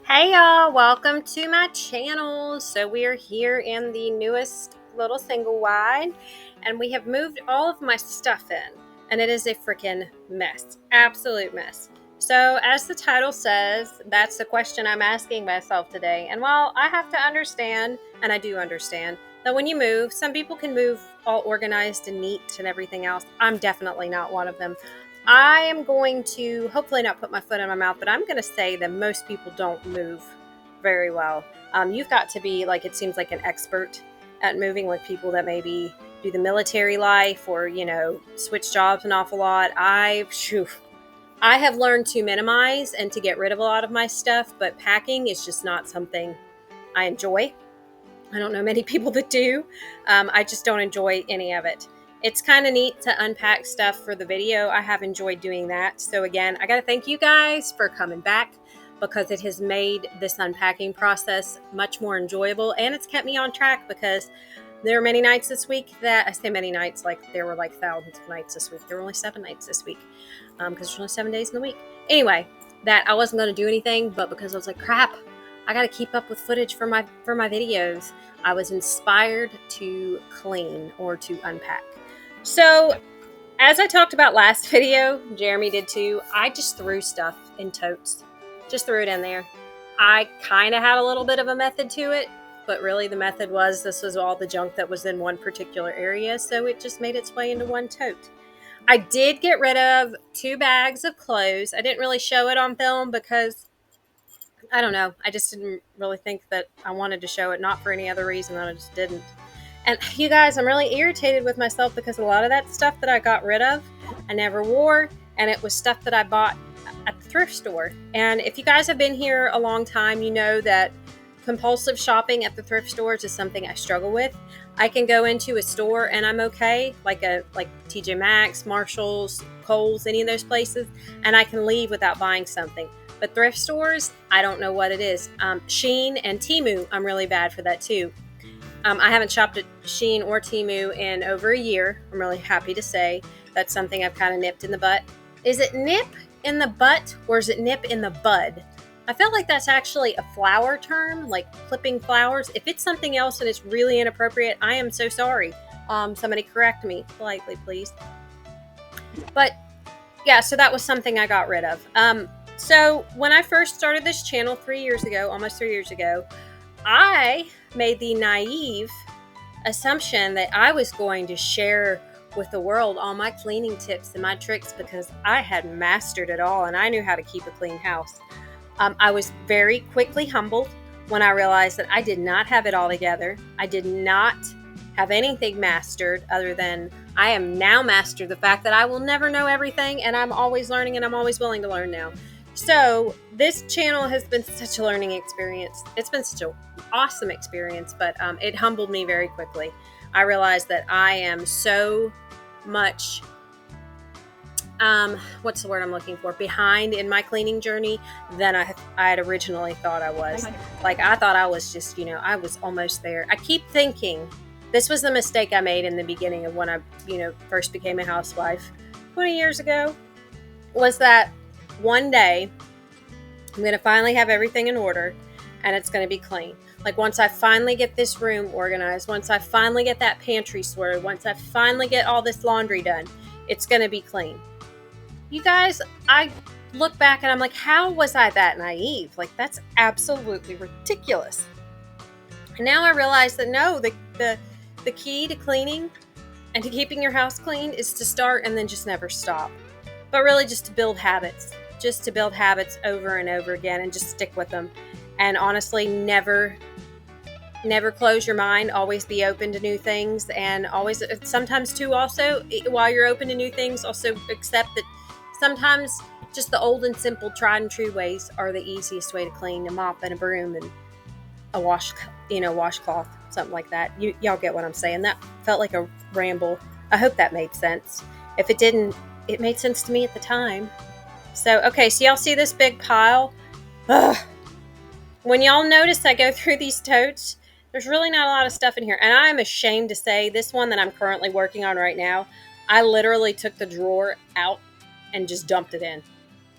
Hey y'all, welcome to my channel. So we are here in the newest little single wide and we have moved all of my stuff in and it is a freaking mess, absolute mess. So as the title says, that's the question I'm asking myself today. And while I have to understand, and I do understand, that when you move, some people can move all organized and neat and everything else. I'm definitely not one of them. I am going to hopefully not put my foot in my mouth, but I'm going to say that most people don't move very well. You've got to be like, it seems like an expert at moving, with people that maybe do the military life or, switch jobs an awful lot. I have learned to minimize and to get rid of a lot of my stuff, but packing is just not something I enjoy. I don't know many people that do. I just don't enjoy any of it. It's kind of neat to unpack stuff for the video. I have enjoyed doing that. So again, I got to thank you guys for coming back, because it has made this unpacking process much more enjoyable, and it's kept me on track, because there are many nights this week that I say many nights, like there were like thousands of nights this week. There were only 7 nights this week because there's only 7 days in the week. Anyway, that I wasn't going to do anything, but because I was like, crap, I got to keep up with footage for my videos, I was inspired to clean or to unpack. So as I talked about last video, Jeremy did too, I just threw stuff in totes. Just threw it in there. I kind of had a little bit of a method to it, but really the method was, this was all the junk that was in one particular area, so it just made its way into one tote. I did get rid of 2 bags of clothes. I didn't really show it on film because, I don't know, I just didn't really think that I wanted to show it, not for any other reason, I just didn't. And you guys, I'm really irritated with myself because a lot of that stuff that I got rid of, I never wore, and it was stuff that I bought at the thrift store. And if you guys have been here a long time, you know that compulsive shopping at the thrift stores is something I struggle with. I can go into a store and I'm okay, like TJ Maxx, Marshalls, Kohl's, any of those places, and I can leave without buying something. But thrift stores, I don't know what it is. Shein and Temu, I'm really bad for that too. I haven't shopped at Shein or Temu in over a year. I'm really happy to say that's something I've kind of nipped in the butt. Is it nip in the butt or is it nip in the bud? I feel like that's actually a flower term, like clipping flowers. If it's something else and it's really inappropriate, I am so sorry. Somebody correct me politely, please. But yeah, so that was something I got rid of. So when I first started this channel 3 years ago, almost 3 years ago, I made the naive assumption that I was going to share with the world all my cleaning tips and my tricks, because I had mastered it all and I knew how to keep a clean house. I was very quickly humbled when I realized that I did not have it all together. I did not have anything mastered, other than I am now mastered the fact that I will never know everything, and I'm always learning, and I'm always willing to learn now. So this channel has been such a learning experience. It's been such an awesome experience, but it humbled me very quickly. I realized that I am so much, what's the word I'm looking for, behind in my cleaning journey than I had originally thought I was. Like, I thought I was just, I was almost there. I keep thinking, this was the mistake I made in the beginning of when I, first became a housewife 20 years ago, was that one day I'm going to finally have everything in order and it's going to be clean. Like, once I finally get this room organized, once I finally get that pantry sorted, once I finally get all this laundry done, it's going to be clean. You guys, I look back and I'm like, how was I that naive? Like, that's absolutely ridiculous. And now I realize that no, the key to cleaning and to keeping your house clean is to start and then just never stop. But really just to build habits. Just to build habits over and over again and just stick with them. And honestly, never close your mind. Always be open to new things, and always, sometimes too, also, while you're open to new things, also accept that sometimes just the old and simple tried and true ways are the easiest way to clean: a mop and a broom and a washcloth, something like that. Y'all get what I'm saying. That felt like a ramble. I hope that made sense. If it didn't, it made sense to me at the time. So, okay, so y'all see this big pile? Ugh. When y'all notice I go through these totes, there's really not a lot of stuff in here. And I'm ashamed to say, this one that I'm currently working on right now, I literally took the drawer out and just dumped it in.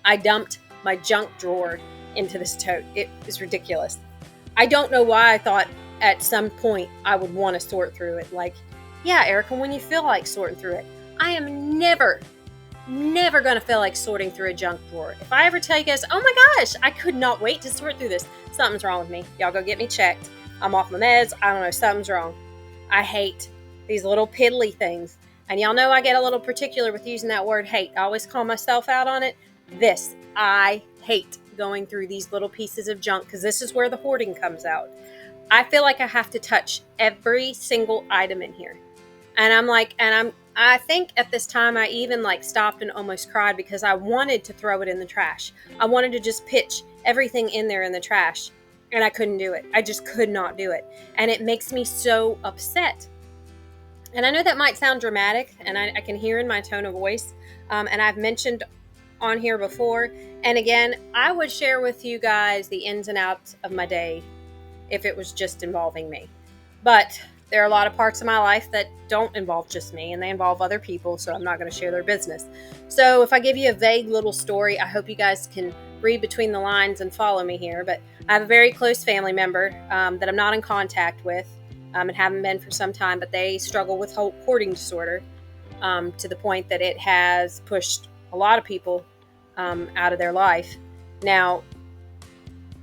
I dumped my junk drawer into this tote. It is ridiculous. I don't know why I thought at some point I would want to sort through it. Like, yeah, Erica, when you feel like sorting through it. I am never going to feel like sorting through a junk drawer. If I ever tell you guys, oh my gosh, I could not wait to sort through this, something's wrong with me. Y'all go get me checked. I'm off my meds. I don't know, something's wrong. I hate these little piddly things. And y'all know I get a little particular with using that word hate. I always call myself out on it. I hate going through these little pieces of junk because this is where the hoarding comes out. I feel like I have to touch every single item in here. And I think at this time I even like stopped and almost cried because I wanted to throw it in the trash. I wanted to just pitch everything in there in the trash, and I couldn't do it. I just could not do it. And it makes me so upset. And I know that might sound dramatic, and I can hear in my tone of voice, and I've mentioned on here before. And again, I would share with you guys the ins and outs of my day if it was just involving me. But there are a lot of parts of my life that don't involve just me, and they involve other people, so I'm not going to share their business. So if I give you a vague little story, I hope you guys can read between the lines and follow me here. But I have a very close family member that I'm not in contact with and haven't been for some time, but they struggle with hoarding disorder to the point that it has pushed a lot of people out of their life. Now,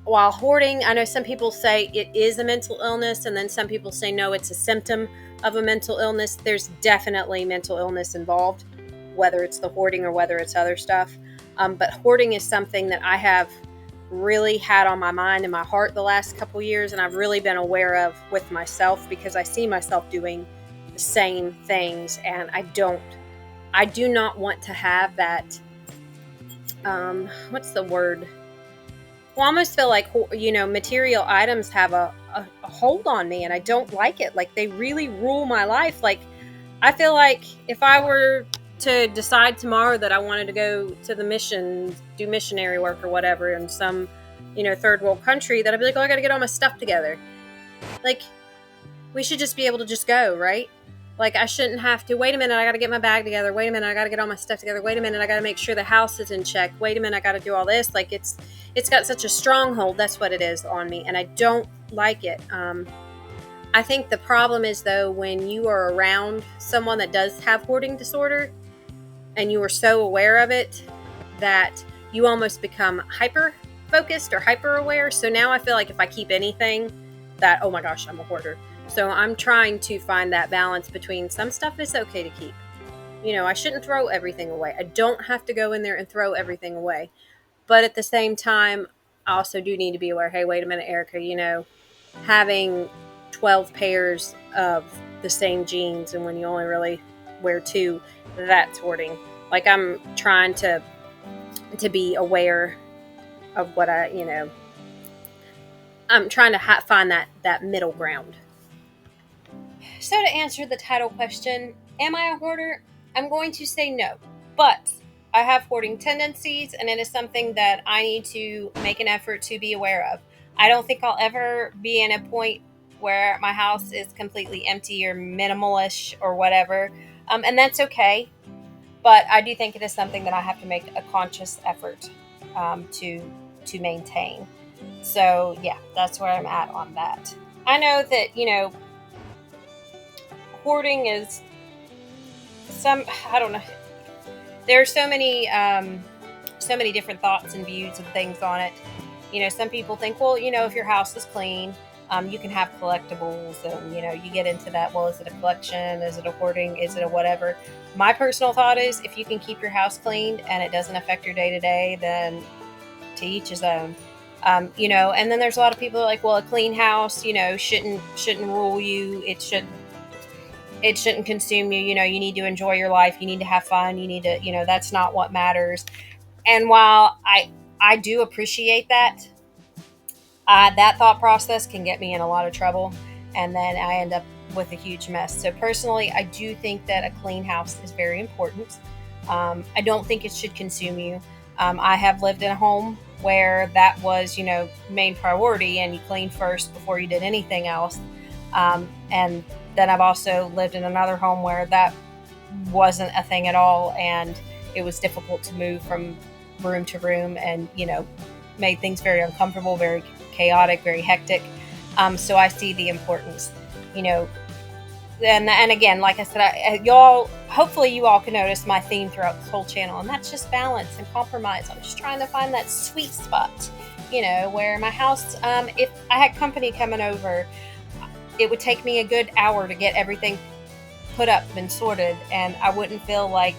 while hoarding, I know some people say it is a mental illness, and then some people say no, it's a symptom of a mental illness. There's definitely mental illness involved, whether it's the hoarding or whether it's other stuff. But hoarding is something that I have really had on my mind and my heart the last couple years, and I've really been aware of with myself because I see myself doing the same things, and I do not want to have that, what's the word? Well, I almost feel like, material items have a hold on me, and I don't like it. Like, they really rule my life. Like, I feel like if I were to decide tomorrow that I wanted to go to the mission, do missionary work or whatever in some, third world country, that I'd be like, oh, I got to get all my stuff together. Like, we should just be able to just go, right? Like, I shouldn't have to, wait a minute, I got to get my bag together. Wait a minute, I got to get all my stuff together. Wait a minute, I got to make sure the house is in check. Wait a minute, I got to do all this. Like, it's got such a stronghold, that's what it is on me, and I don't like it. I think the problem is, though, when you are around someone that does have hoarding disorder, and you are so aware of it that you almost become hyper-focused or hyper-aware. So now I feel like if I keep anything, that, oh my gosh, I'm a hoarder. So I'm trying to find that balance between some stuff is okay to keep. I shouldn't throw everything away. I don't have to go in there and throw everything away. But at the same time, I also do need to be aware, hey, wait a minute, Erica, having 12 pairs of the same jeans and when you only really wear 2, that's hoarding. Like, I'm trying to be aware of what I'm trying to find that middle ground. So to answer the title question, am I a hoarder? I'm going to say no, but I have hoarding tendencies, and it is something that I need to make an effort to be aware of. I don't think I'll ever be in a point where my house is completely empty or minimalish or whatever, and that's okay. But I do think it is something that I have to make a conscious effort to maintain. So yeah, that's where I'm at on that. I know that hoarding is I don't know. There are so many different thoughts and views of things on it. Some people think, well, if your house is clean, you can have collectibles, and you get into that. Well, is it a collection? Is it a hoarding? Is it a whatever? My personal thought is, if you can keep your house cleaned and it doesn't affect your day to day, then to each his own. And then there's a lot of people like, well, a clean house, shouldn't rule you. It shouldn't consume you. You need to enjoy your life. You need to have fun. You need to, that's not what matters. And while I do appreciate that, that thought process can get me in a lot of trouble. And then I end up with a huge mess. So personally, I do think that a clean house is very important. I don't think it should consume you. I have lived in a home where that was, main priority, and you cleaned first before you did anything else. And then I've also lived in another home where that wasn't a thing at all, and it was difficult to move from room to room, and made things very uncomfortable, very chaotic, very hectic. So I see the importance, and again, like I said, y'all, hopefully you all can notice my theme throughout this whole channel, and that's just balance and compromise. I'm just trying to find that sweet spot, where my house, if I had company coming over, it would take me a good hour to get everything put up and sorted, and I wouldn't feel like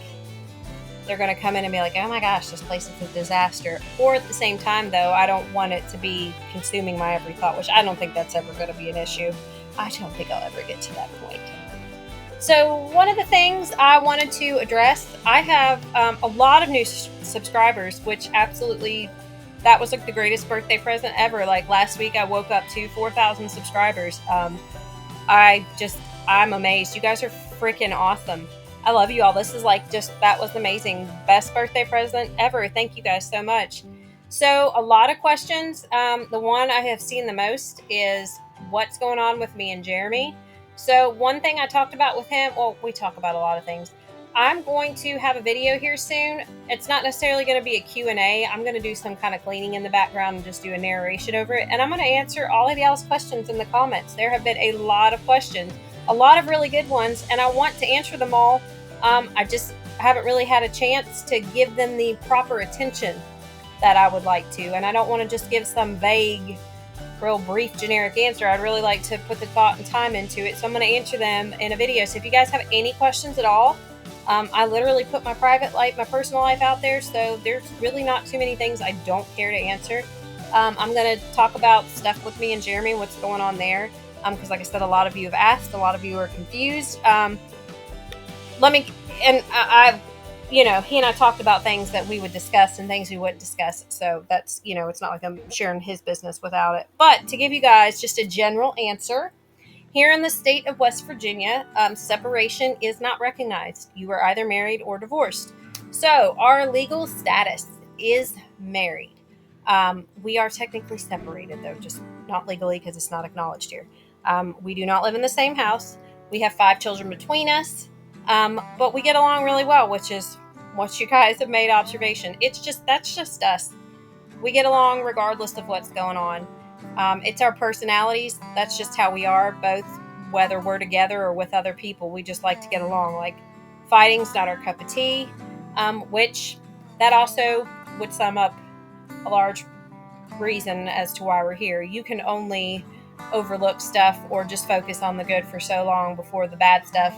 they're going to come in and be like, oh my gosh, this place is a disaster. Or at the same time, though, I don't want it to be consuming my every thought, which I don't think that's ever going to be an issue. I don't think I'll ever get to that point. So one of the things I wanted to address, I have a lot of new subscribers, which absolutely, that was like the greatest birthday present ever. Like last week, I woke up to 4,000 subscribers. I'm amazed. You guys are freaking awesome. I love you all. This is that was amazing. Best birthday present ever. Thank you guys so much. So a lot of questions. The one I have seen the most is what's going on with me and Jeremy. So one thing I talked about with him, well, we talk about a lot of things. I'm going to have a video here soon. It's not necessarily going to be a Q&A. I'm going to do some kind of cleaning in the background and just do a narration over it. And I'm going to answer all of y'all's questions in the comments. There have been a lot of questions, a lot of really good ones, and I want to answer them all. I just haven't really had a chance to give them the proper attention that I would like to. And I don't want to just give some vague, real brief, generic answer. I'd really like to put the thought and time into it. So I'm going to answer them in a video. So if you guys have any questions at all, I literally put my private life, my personal life out there. So there's really not too many things I don't care to answer. I'm going to talk about stuff with me and Jeremy, what's going on there. Because like I said, a lot of you have asked, a lot of you are confused. He and I talked about things that we would discuss and things we wouldn't discuss. So that's, it's not like I'm sharing his business without it. But to give you guys just a general answer, here in the state of West Virginia, separation is not recognized. You are either married or divorced. So our legal status is married. We are technically separated, though, just not legally because it's not acknowledged here. We do not live in the same house. We have 5 children between us. But we get along really well, which is what you guys have made observation. That's just us. We get along regardless of what's going on. It's our personalities. That's just how we are, both whether we're together or with other people. We just like to get along. Like, fighting's not our cup of tea, which that also would sum up a large reason as to why we're here. You can only overlook stuff or just focus on the good for so long before the bad stuff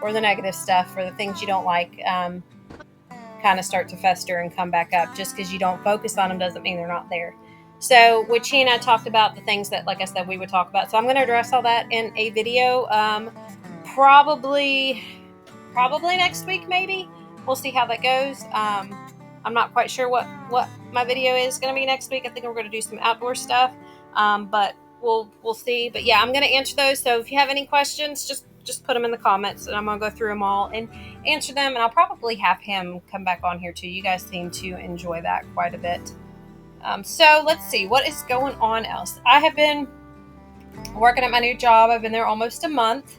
or the negative stuff or the things you don't like kind of start to fester and come back up. Just because you don't focus on them doesn't mean they're not there. So which he and I talked about the things that, like I said, we would talk about. So I'm going to address all that in a video, probably next week, maybe. We'll see how that goes. I'm not quite sure what my video is going to be next week. I think we're going to do some outdoor stuff, but we'll see. But yeah, I'm going to answer those. So if you have any questions, just put them in the comments, and I'm going to go through them all and answer them. And I'll probably have him come back on here too. You guys seem to enjoy that quite a bit. So let's see, what is going on else? I have been working at my new job. I've been there almost a month.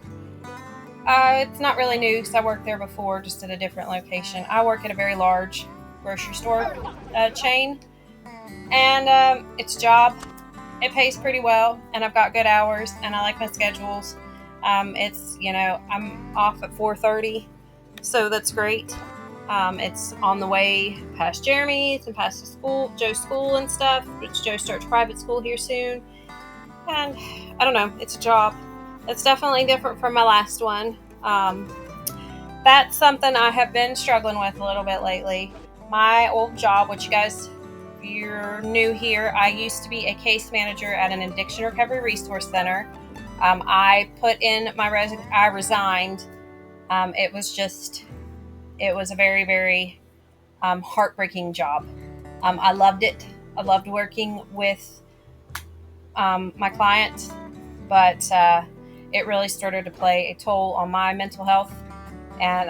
It's not really new because I worked there before, just at a different location. I work at a very large grocery store chain, and it's a job. It pays pretty well, and I've got good hours, and I like my schedules. It's, I'm off at 4:30, so that's great. It's on the way past Jeremy's and past Joe's school and stuff, which Joe starts private school here soon. And I don't know, it's a job. It's definitely different from my last one. That's something I have been struggling with a little bit lately. My old job, which you guys, if you're new here, I used to be a case manager at an addiction recovery resource center. I put in I resigned. It was a very, very heartbreaking job. I loved it. I loved working with my clients, but it really started to play a toll on my mental health. And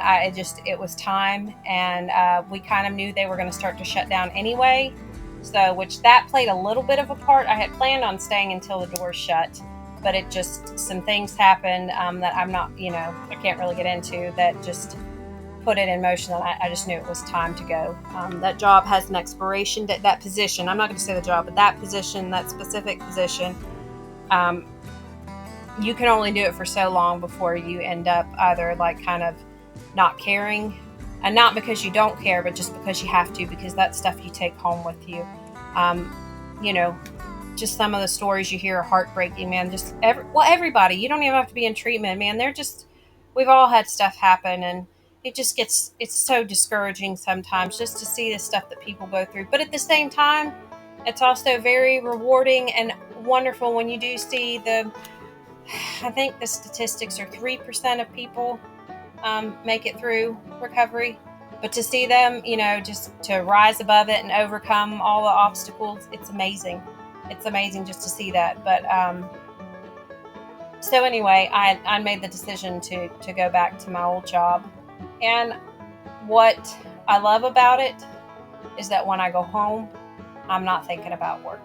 it was time, and we kind of knew they were going to start to shut down anyway. So, which that played a little bit of a part. I had planned on staying until the doors shut, but some things happened that I'm not, I can't really get into, that just put it in motion, and I just knew it was time to go. That job has an expiration. That position, I'm not going to say the job, but that position, that specific position, you can only do it for so long before you end up either like kind of not caring, and not because you don't care, but just because you have to, because that's stuff you take home with you. You know, just some of the stories you hear are heartbreaking, man. Just everybody, you don't even have to be in treatment, man. We've all had stuff happen, and it's so discouraging sometimes just to see the stuff that people go through. But at the same time, it's also very rewarding and wonderful when you do see I think the statistics are 3% of people make it through recovery. But to see them, just to rise above it and overcome all the obstacles, it's amazing. It's amazing just to see that. But so anyway, I made the decision to go back to my old job. And what I love about it is that when I go home, I'm not thinking about work.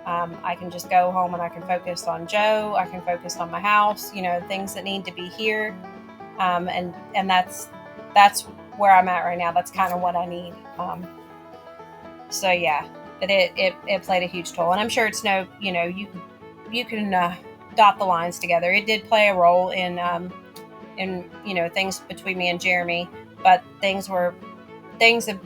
I can just go home and I can focus on Joe. I can focus on my house, things that need to be here. And that's where I'm at right now. That's kind of what I need. So yeah, but it played a huge toll, and I'm sure it's you can dot the lines together. It did play a role in things between me and Jeremy, but things have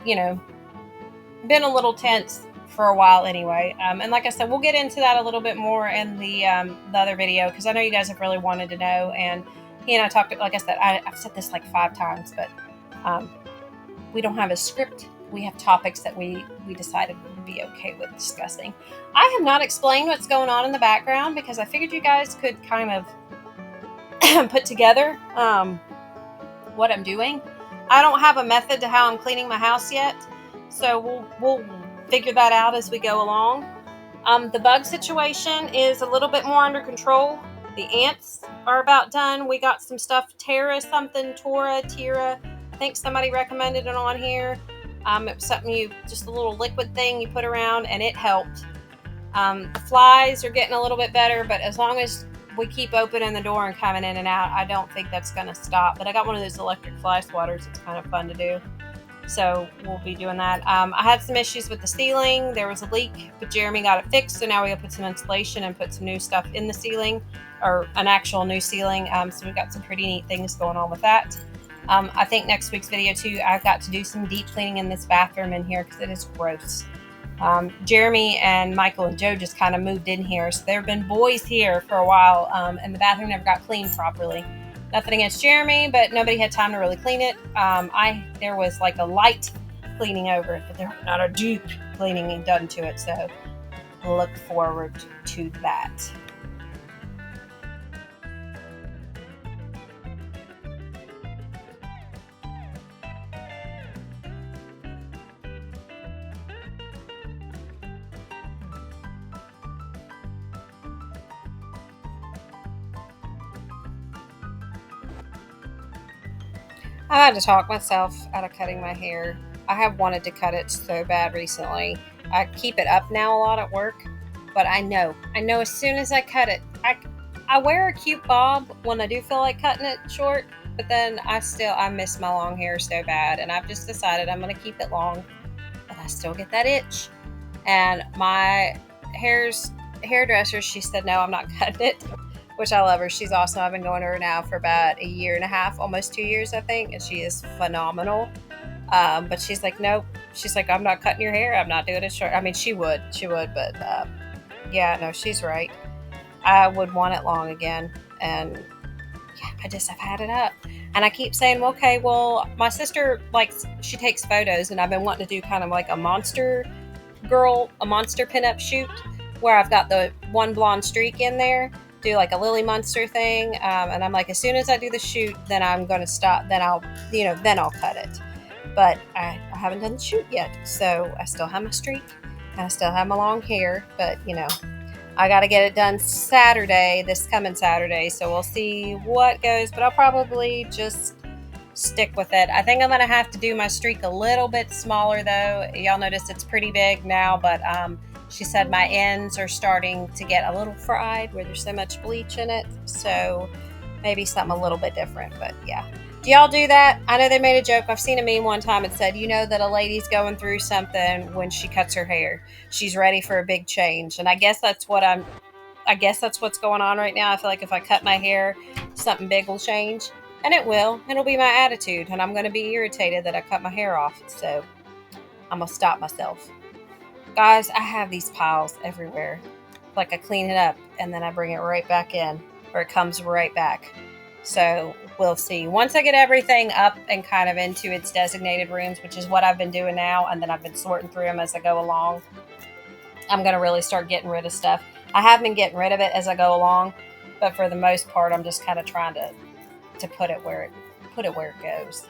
been a little tense for a while anyway. And like I said, we'll get into that a little bit more in the other video, because I know you guys have really wanted to know. And he and I talked, like I said, I've said this like 5 times, but we don't have a script. We have topics that we decided would be okay with discussing. I have not explained what's going on in the background because I figured you guys could kind of put together what I'm doing. I don't have a method to how I'm cleaning my house yet, so we'll figure that out as we go along. The bug situation is a little bit more under control. The ants are about done. We got some stuff, Tira, I think somebody recommended it on here. It was something just a little liquid thing you put around, and it helped. The flies are getting a little bit better, but as long as we keep opening the door and coming in and out, I don't think that's going to stop. But I got one of those electric fly swatters. It's kind of fun to do. So we'll be doing that. I had some issues with the ceiling. There was a leak, but Jeremy got it fixed. So now we got to put some insulation and put some new stuff in the ceiling, or an actual new ceiling. So we've got some pretty neat things going on with that. I think next week's video too, I've got to do some deep cleaning in this bathroom in here because it is gross. Jeremy and Michael and Joe just kind of moved in here. So there have been boys here for a while, and the bathroom never got cleaned properly. Nothing against Jeremy, but nobody had time to really clean it. There was like a light cleaning over it, but there was not a deep cleaning done to it. So look forward to that. I had to talk myself out of cutting my hair. I have wanted to cut it so bad recently. I keep it up now a lot at work, but I know as soon as I cut it, I wear a cute bob when I do feel like cutting it short, but then I miss my long hair so bad, and I've just decided I'm going to keep it long, but I still get that itch. And my hairdresser, she said, no, I'm not cutting it. Which I love her. She's awesome. I've been going to her now for about 1.5 years, almost 2 years, I think. And she is phenomenal. But she's like, nope. She's like, I'm not cutting your hair. I'm not doing it short. I mean, she would, but yeah, no, she's right. I would want it long again. And yeah, I've had it up. And I keep saying, okay, well, my sister, she takes photos, and I've been wanting to do kind of like a monster pinup shoot where I've got the one blonde streak in there. Do like a Lily Munster thing, and I'm like, as soon as I do the shoot, then I'm going to stop. Then I'll cut it. But I haven't done the shoot yet, so I still have my streak and I still have my long hair. But I got to get it done this coming Saturday. So we'll see what goes. But I'll probably just stick with it. I think I'm going to have to do my streak a little bit smaller though. Y'all notice it's pretty big now, but she said my ends are starting to get a little fried where there's so much bleach in it. So maybe something a little bit different. But yeah, Do y'all do that? I know they made a joke. I've seen a meme one time. It said, you know that a lady's going through something when she cuts her hair. She's ready for a big change. And I guess that's what's going on right now. I feel like if I cut my hair, something big will change. And it will. It'll be my attitude. And I'm going to be irritated that I cut my hair off. So I'm going to stop myself. Guys, I have these piles everywhere. Like I clean it up and then I bring it right back in. Or it comes right back. So we'll see. Once I get everything up and kind of into its designated rooms, which is what I've been doing now, and then I've been sorting through them as I go along, I'm going to really start getting rid of stuff. I have been getting rid of it as I go along, but for the most part, I'm just kind of trying to put it where it goes.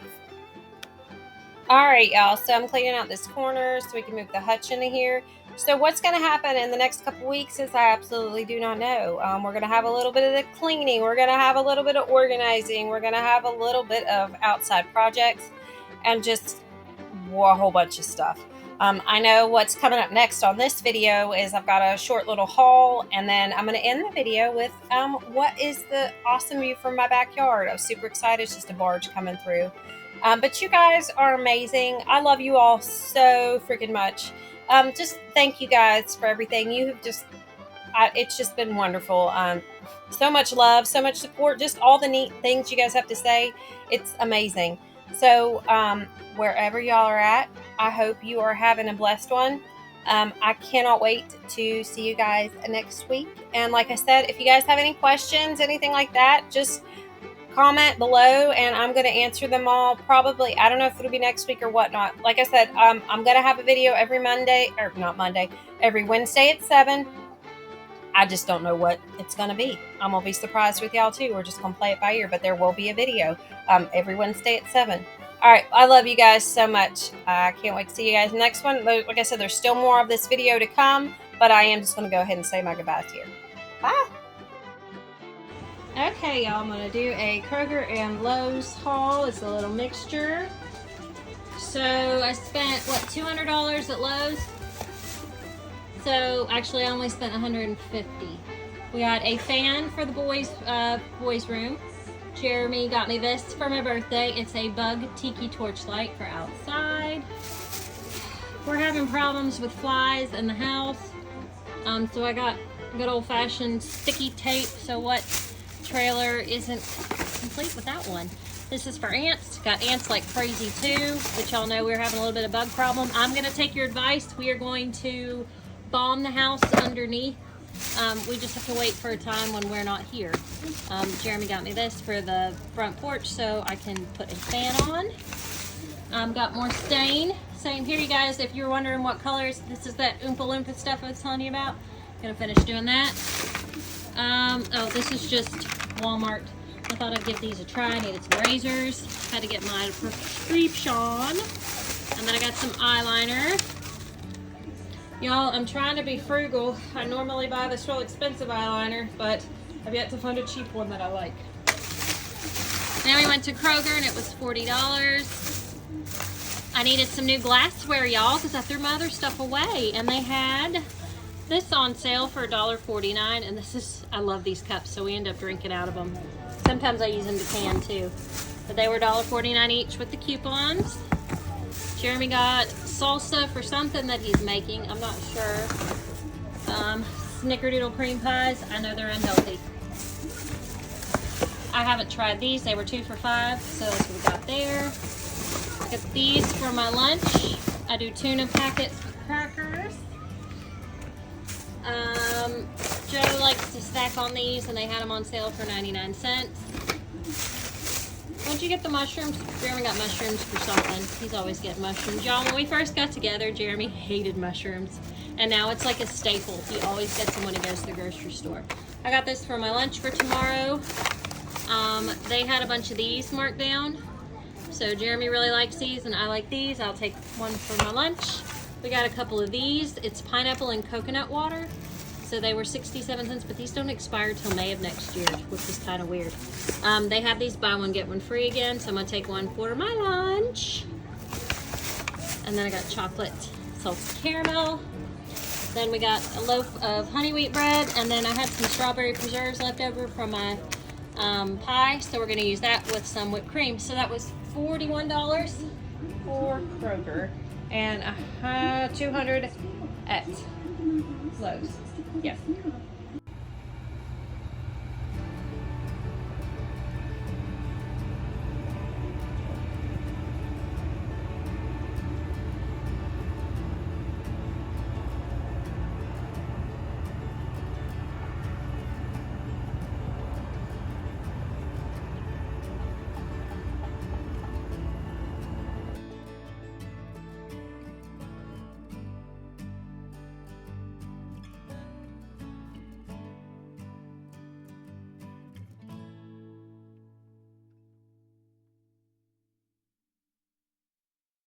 All right, y'all. So I'm cleaning out this corner so we can move the hutch into here. So what's going to happen in the next couple weeks is I absolutely do not know. We're going to have a little bit of the cleaning. We're going to have a little bit of organizing. We're going to have a little bit of outside projects and just a whole bunch of stuff. I know what's coming up next on this video is I've got a short little haul, and then I'm going to end the video with what is the awesome view from my backyard. I was super excited. It's just a barge coming through. But you guys are amazing. I love you all so freaking much. Just thank you guys for everything. You have it's just been wonderful. So much love, so much support, just all the neat things you guys have to say. It's amazing. So, wherever y'all are at, I hope you are having a blessed one. I cannot wait to see you guys next week. And like I said, if you guys have any questions, anything like that, just comment below and I'm going to answer them all. Probably, I don't know if it'll be next week or whatnot. Like I said, I'm going to have a video every every Wednesday at 7. I just don't know what it's going to be. I'm going to be surprised with y'all too. We're just going to play it by ear, but there will be a video every Wednesday at 7. All right. I love you guys so much. I can't wait to see you guys in the next one. Like I said, there's still more of this video to come, but I am just going to go ahead and say my goodbyes here. Bye. Okay, y'all, I'm going to do a Kroger and Lowe's haul. It's a little mixture. So I spent, $200 at Lowe's? So actually I only spent $150. We got a fan for the boys room. Jeremy got me this for my birthday. It's a bug tiki torchlight for outside. We're having problems with flies in the house. So I got good old-fashioned sticky tape. So what trailer isn't complete without one? This is for ants. Got ants like crazy too, but y'all know we're having a little bit of bug problem. I'm gonna take your advice. We are going to bomb the house underneath. We just have to wait for a time when we're not here. Jeremy got me this for the front porch so I can put a fan on. Got more stain. Same here, you guys. If you're wondering what colors, this is that Oompa Loompa stuff I was telling you about. Gonna finish doing that. Oh, this is just Walmart. I thought I'd give these a try. I needed some razors. Had to get my prescription. And then I got some eyeliner. Y'all, I'm trying to be frugal. I normally buy this real expensive eyeliner, but I've yet to find a cheap one that I like. Then we went to Kroger and it was $40. I needed some new glassware, y'all, because I threw my other stuff away. And they had this on sale for $1.49. And I love these cups, so we end up drinking out of them. Sometimes I use them to can too. But they were $1.49 each with the coupons. Jeremy got salsa for something that he's making. I'm not sure. Snickerdoodle cream pies. I know they're unhealthy. I haven't tried these. They were 2 for $5, so that's what we got there. I got these for my lunch. I do tuna packets with crackers. Joe likes to snack on these, and they had them on sale for 99 cents. When'd you get the mushrooms? Jeremy got mushrooms for something. He's always getting mushrooms. Y'all, when we first got together, Jeremy hated mushrooms. And now it's like a staple. He always gets them when he goes to the grocery store. I got this for my lunch for tomorrow. They had a bunch of these marked down. So Jeremy really likes these, and I like these. I'll take one for my lunch. We got a couple of these. It's pineapple and coconut water. So they were 67 cents, but these don't expire till May of next year, which is kind of weird. They have these buy one, get one free again, so I'm gonna take one for my lunch. And then I got chocolate salted caramel. Then we got a loaf of honey wheat bread, and then I had some strawberry preserves left over from my pie, so we're going to use that with some whipped cream. So that was $41 for Kroger and 200 at Lowe's. Yes.